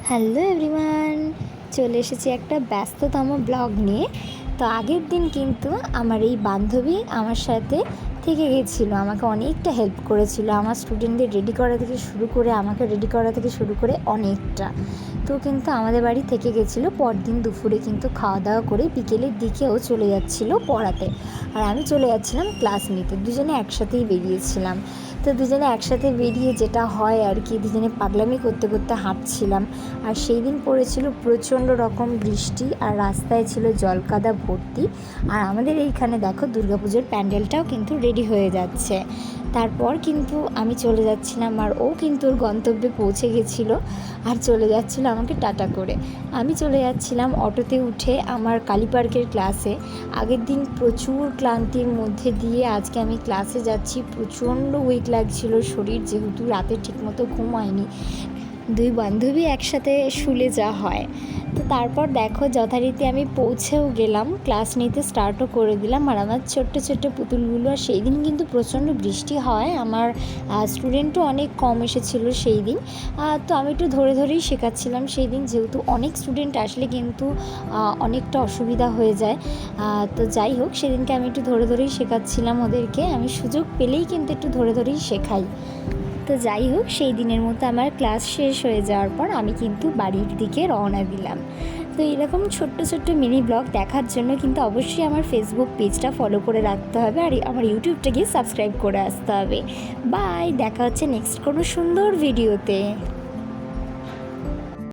Hello everyone, চলে এসেছি একটা ব্যস্ততম ব্লগ নিয়ে। তো আগের দিন কিন্তু আমার এই বান্ধবী আমার সাথে থেকে গেছিলো, আমাকে অনেকটা হেল্প করেছিল, আমার স্টুডেন্টদের রেডি করা থেকে শুরু করে আমাকে রেডি করা থেকে শুরু করে অনেকটা। তো কিন্তু আমাদের বাড়ি থেকে গেছিলো, পরদিন দুপুরে কিন্তু খাওয়া দাওয়া করে বিকেলের দিকেও চলে যাচ্ছিলো পড়াতে, আর আমি চলে যাচ্ছিলাম ক্লাস নিতে। দুজনে একসাথেই বেরিয়েছিলাম। তো দুজনে একসাথে বেরিয়ে যেটা হয় আর কি, দুজনে পাগলামি করতে করতে হাঁটছিলাম। আর সেই দিন পড়েছিল প্রচণ্ড রকম বৃষ্টি, আর রাস্তায় ছিল জলকাদা ভর্তি। আর আমাদের এইখানে দেখো দুর্গাপুজোর প্যান্ডেলটাও কিন্তু রেডি হয়ে যাচ্ছে। তারপর কিন্তু আমি চলে যাচ্ছিলাম, আর ও কিন্তু ওর গন্তব্যে পৌঁছে গেছিলো আর চলে যাচ্ছিলো আমাকে টাটা করে। আমি চলে যাচ্ছিলাম অটোতে উঠে আমার কালী পার্কের ক্লাসে। আগের দিন প্রচুর ক্লান্তির মধ্যে দিয়ে আজকে আমি ক্লাসে যাচ্ছি। প্রচণ্ড উইক লাগছিল শরীর, যেহেতু রাতে ঠিকমতো ঘুম হয়নি। দুই বান্ধবী একসাথে শুলে যা হয়। তো তারপর দেখো যথারীতি আমি পৌঁছেও গেলাম, ক্লাস নিতে স্টার্টও করে দিলাম। আর আমার ছোট্ট ছোট্ট পুতুলগুলো, আর সেই দিন কিন্তু প্রচণ্ড বৃষ্টি হয়, আমার স্টুডেন্টও অনেক কম এসেছিলো সেই দিন। তো আমি একটু ধরে ধরেই শেখাচ্ছিলাম সেই দিন, যেহেতু অনেক স্টুডেন্ট আসলে কিন্তু অনেকটা অসুবিধা হয়ে যায়। তো যাই হোক, সেদিনকে আমি একটু ধরে ধরেই শেখাচ্ছিলাম ওদেরকে। আমি সুযোগ পেলেই কিন্তু একটু ধরে ধরেই শেখাই। তো যাই হোক, সেই দিনের মতো আমার ক্লাস শেষ হয়ে যাওয়ার পর আমি কিন্তু বাড়ির দিকে রওনা দিলাম। তো এরকম ছোট্ট ছোট্ট মিনি ব্লগ দেখার জন্য কিন্তু অবশ্যই আমার ফেসবুক পেজটা ফলো করে রাখতে হবে, আর আমার ইউটিউবটা গিয়ে সাবস্ক্রাইব করে আসতে হবে। বাই, দেখা হচ্ছে নেক্সট কোনো সুন্দর ভিডিওতে।